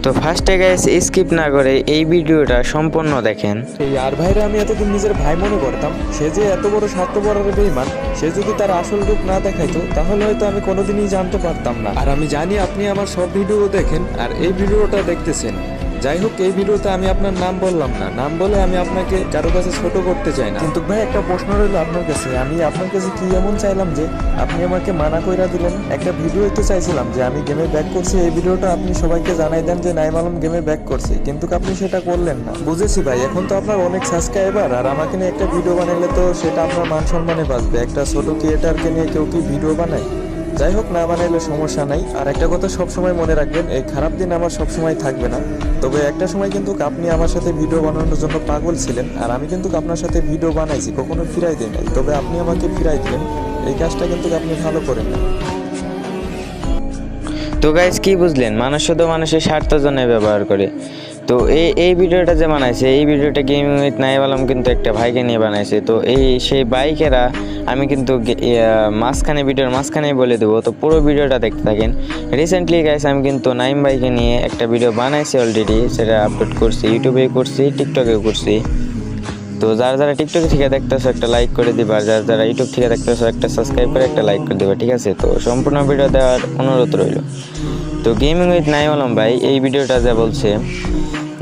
তো ফার্স্টে guys skip না করে এই ভিডিওটা সম্পূর্ণ দেখেন। এই আর ভাইরা আমি এতদিন নিজের ভাই মনে করতাম, সে যে এত বড় স্বার্থপর আর বেঈমান, সে যদি তার আসল রূপ না দেখাইতো তাহলে হয়তো আমি কোনোদিনই জানতে পারতাম না। আর আমি জানি আপনি আমার সব ভিডিও দেখেন আর এই ভিডিওটা দেখতেছেন। যাই হোক, এই ভিডিওতে আমি আপনার নাম বললাম না, নাম বলে আমি আপনাকে কারো কাছে ছোট করতে চাই না। কিন্তু ভাই একটা প্রশ্ন রইল আপনার কাছে, আমি আপনার কাছে কি এমন চাইলাম যে আপনি আমাকে মানা কইরা দিলেন? একটা ভিডিও তো চাইছিলাম যে আমি গেমে ব্যাক করছি, এই ভিডিওটা আপনি সবাইকে জানাই দেন যে নাইম আলম গেমে ব্যাক করছে, কিন্তু আপনি সেটা করলেন না। বুঝেছি ভাই, এখন তো আপনার অনেক সাবস্ক্রাইবার আর আমাকে নিয়ে একটা ভিডিও বানাইলে তো সেটা আপনার মান সম্মানে বাঁচবে। একটা ছোট ক্রিয়েটারকে নিয়ে কেউ কি ভিডিও বানায়? যাই হোক, না বানাইলে সমস্যা নাই। আর একটা কথা সবসময় মনে রাখবেন, এই খারাপ দিন আমার সবসময় থাকবে না। তবে একটা সময় কিন্তু আপনি আমার সাথে ভিডিও বানানোর জন্য পাগল ছিলেন, আর আমি কিন্তু আপনার সাথে ভিডিও বানাইছি, কখনো ফিরাই দিই নাই। তবে আপনি আমাকে ফিরাই দিলেন, এই কাজটা কিন্তু আপনি ভালো করেন না। তো গাইস কি বুঝলেন, মানুষ শুধু মানুষের স্বার্থের জন্য ব্যবহার করে। তো এই ভিডিওটা যে বানাইছে, এই ভিডিওটা গেমিং উইথ নাইম আলম কিন্তু একটা ভাইকে নিয়ে বানাইছে। তো সেই বাইকেরা আমি কিন্তু ভিডিওর মাঝখানেই বলে দেবো, তো পুরো ভিডিওটা দেখতে থাকেন। রিসেন্টলি গাইস আমি কিন্তু নাইম বাইকে নিয়ে একটা ভিডিও বানাইছি অলরেডি, সেটা আপলোড করছি, ইউটিউবে করছি, টিকটকেও করছি। তো যারা টিকটক থেকে দেখতেছো একটা লাইক করে দিবা, আর যারা ইউটিউব থেকে দেখতেছো একটা সাবস্ক্রাইব করে একটা লাইক করে দিবা, ঠিক আছে? তো সম্পূর্ণ ভিডিও দেওয়ার অনুরোধ রইল। তো গেমিং উইথ নাইম আলম ভাই এই ভিডিওটা যা বলছে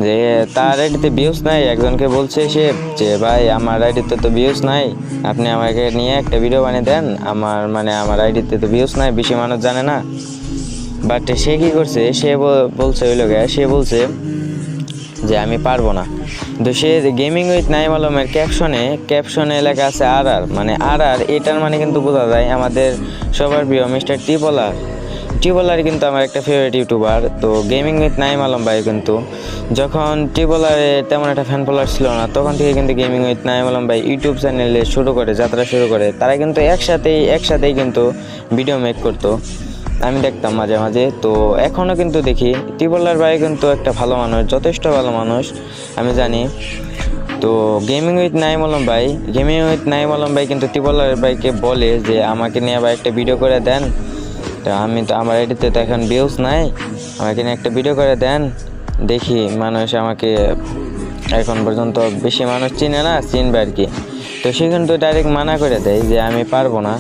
যে তার আইডিতে ভিউজ নাই, একজনকে বলছে সে যে ভাই আমার আইডিতে তো ভিউজ নাই, আপনি আমাকে নিয়ে একটা ভিডিও বানিয়ে দেন, আমার আইডিতে তো ভিউজ নাই, বেশি মানুষ জানে না। বাট সে কি করছে, সে বলছে ওই লোকে, সে বলছে যে আমি পারবো না। তো সে গেমিং উইথ নাইম আলমের ক্যাপশনে লেখা আছে আর এটার মানে কিন্তু বোঝা যায় আমাদের সবার প্রিয় মিস্টার টিবলার কিন্তু আমার একটা ফেভারিট ইউটিউবার। তো গেমিং উইথ নাইম আলম ভাই কিন্তু যখন টিবলারে তেমন একটা ফ্যান ফলোয়ার ছিল না, তখন থেকে কিন্তু গেমিং উইথ নাইম আলম ভাই ইউটিউব চ্যানেলে যাত্রা শুরু করে। তারা কিন্তু একসাথেই কিন্তু ভিডিও মেক করতো, আমি দেখতাম মাঝে মাঝে। তো এখনও কিন্তু দেখি টিবলার ভাই কিন্তু একটা ভালো মানুষ, যথেষ্ট ভালো মানুষ আমি জানি। তো গেমিং উইথ নাইম আলম ভাই কিন্তু টিবলার ভাইকে বলে যে আমাকে নিয়ে আবার একটা ভিডিও করে দেন, তো আমার আইডিতে তো এখন ভিউজ নাই, আমাকে নিয়ে একটা ভিডিও করে দেন, দেখি মানুষ আমাকে এখন পর্যন্ত বেশি মানুষ চিনে না, চিনবে আর কি। তো সে কিন্তু ডাইরেক্ট মানা করে দেয় যে আমি পারবো না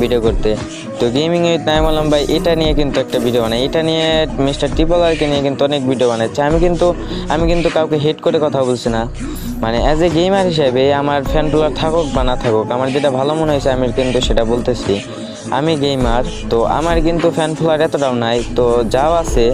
ভিডিও করতে। তো গেমিং উইথ নাইম আলম ভাই এটা নিয়ে কিন্তু একটা ভিডিও বানায়, এটা নিয়ে মিস্টার টিপলারকে নিয়ে কিন্তু অনেক ভিডিও বানাচ্ছে। আমি কিন্তু কাউকে হেট করে কথা বলছি না, অ্যাজ এ গেমার হিসেবে আমার ফ্যান ফলোয়ার থাকুক বা না থাকুক, আমার যেটা ভালো মনে হয়েছে আমি কিন্তু সেটা বলতেছি। আমি গেমার, তো আমার কিন্তু ফ্যান ফলোয়ার এতটাও নাই, তো যাও আছে